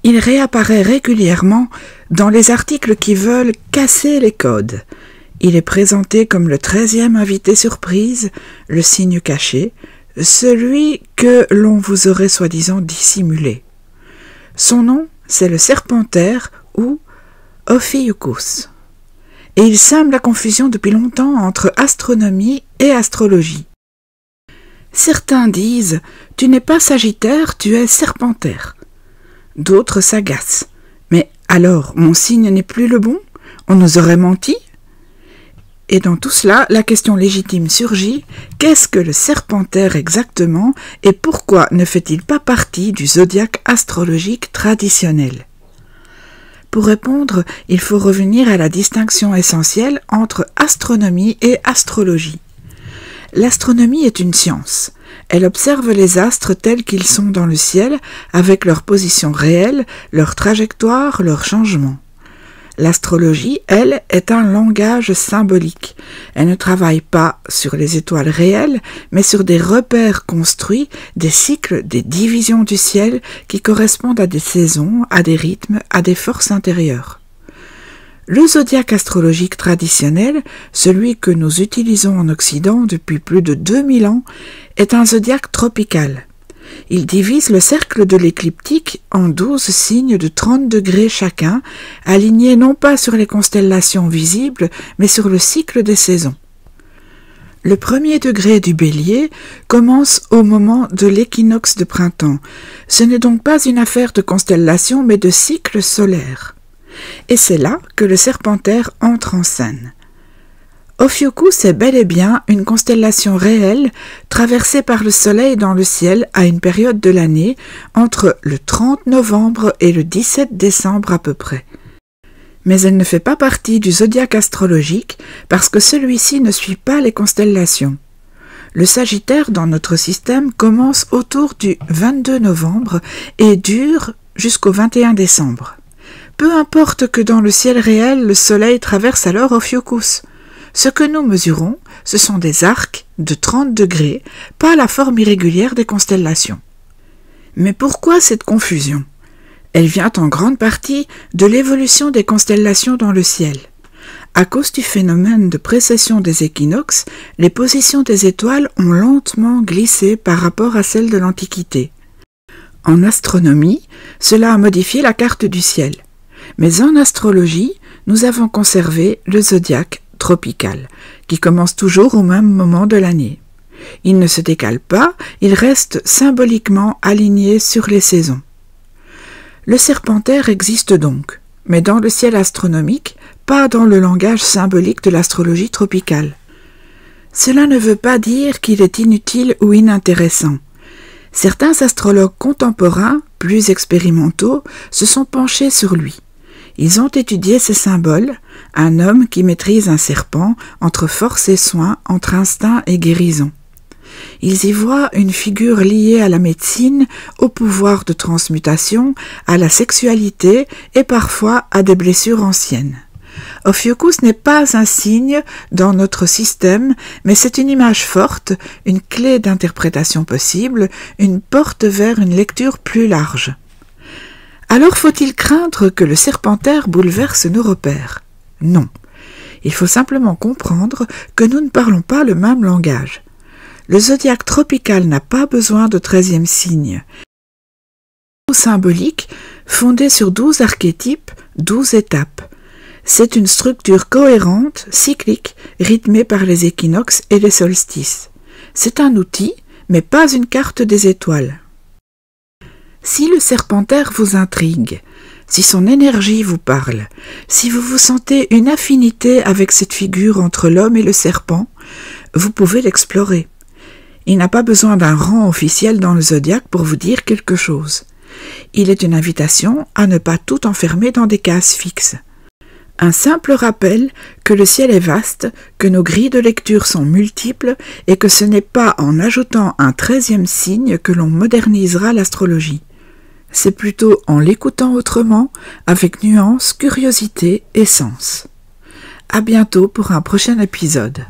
Il réapparaît régulièrement dans les articles qui veulent casser les codes. Il est présenté comme le 13e invité surprise, le signe caché, celui que l'on vous aurait soi-disant dissimulé. Son nom, c'est le Serpentaire ou Ophiuchus. Et il sème la confusion depuis longtemps entre astronomie et astrologie. Certains disent « Tu n'es pas Sagittaire, tu es Serpentaire ». D'autres s'agacent. « Mais alors, mon signe n'est plus le bon? On nous aurait menti ?» Et dans tout cela, la question légitime surgit, qu'est-ce que le Serpentaire exactement et pourquoi ne fait-il pas partie du zodiaque astrologique traditionnel? Pour répondre, il faut revenir à la distinction essentielle entre astronomie et astrologie. L'astronomie est une science. Elle observe les astres tels qu'ils sont dans le ciel, avec leur position réelle, leur trajectoire, leurs changements. L'astrologie, elle, est un langage symbolique. Elle ne travaille pas sur les étoiles réelles, mais sur des repères construits, des cycles, des divisions du ciel qui correspondent à des saisons, à des rythmes, à des forces intérieures. Le zodiaque astrologique traditionnel, celui que nous utilisons en Occident depuis plus de 2000 ans, est un zodiaque tropical. Il divise le cercle de l'écliptique en 12 signes de 30 degrés chacun, alignés non pas sur les constellations visibles, mais sur le cycle des saisons. Le premier degré du Bélier commence au moment de l'équinoxe de printemps. Ce n'est donc pas une affaire de constellation, mais de cycle solaire. Et c'est là que le Serpentaire entre en scène. Ophiuchus est bel et bien une constellation réelle traversée par le Soleil dans le ciel à une période de l'année entre le 30 novembre et le 17 décembre à peu près. Mais elle ne fait pas partie du zodiaque astrologique parce que celui-ci ne suit pas les constellations. Le Sagittaire dans notre système commence autour du 22 novembre et dure jusqu'au 21 décembre. Peu importe que dans le ciel réel, le Soleil traverse alors Ophiuchus. Ce que nous mesurons, ce sont des arcs de 30 degrés, pas la forme irrégulière des constellations. Mais pourquoi cette confusion? Elle vient en grande partie de l'évolution des constellations dans le ciel. À cause du phénomène de précession des équinoxes, les positions des étoiles ont lentement glissé par rapport à celles de l'Antiquité. En astronomie, cela a modifié la carte du ciel. Mais en astrologie, nous avons conservé le zodiaque tropical, qui commence toujours au même moment de l'année. Il ne se décale pas, il reste symboliquement aligné sur les saisons. Le Serpentaire existe donc, mais dans le ciel astronomique, pas dans le langage symbolique de l'astrologie tropicale. Cela ne veut pas dire qu'il est inutile ou inintéressant. Certains astrologues contemporains, plus expérimentaux, se sont penchés sur lui. Ils ont étudié ces symboles, un homme qui maîtrise un serpent entre force et soin, entre instinct et guérison. Ils y voient une figure liée à la médecine, au pouvoir de transmutation, à la sexualité et parfois à des blessures anciennes. Ophiuchus n'est pas un signe dans notre système, mais c'est une image forte, une clé d'interprétation possible, une porte vers une lecture plus large. Alors faut-il craindre que le Serpentaire bouleverse nos repères? Non. Il faut simplement comprendre que nous ne parlons pas le même langage. Le zodiaque tropical n'a pas besoin de 13e signe. Symbolique, fondé sur 12 archétypes, 12 étapes. C'est une structure cohérente, cyclique, rythmée par les équinoxes et les solstices. C'est un outil, mais pas une carte des étoiles. Si le Serpentaire vous intrigue, si son énergie vous parle, si vous vous sentez une affinité avec cette figure entre l'homme et le serpent, vous pouvez l'explorer. Il n'a pas besoin d'un rang officiel dans le zodiaque pour vous dire quelque chose. Il est une invitation à ne pas tout enfermer dans des cases fixes. Un simple rappel que le ciel est vaste, que nos grilles de lecture sont multiples et que ce n'est pas en ajoutant un 13e signe que l'on modernisera l'astrologie. C'est plutôt en l'écoutant autrement, avec nuance, curiosité et sens. À bientôt pour un prochain épisode.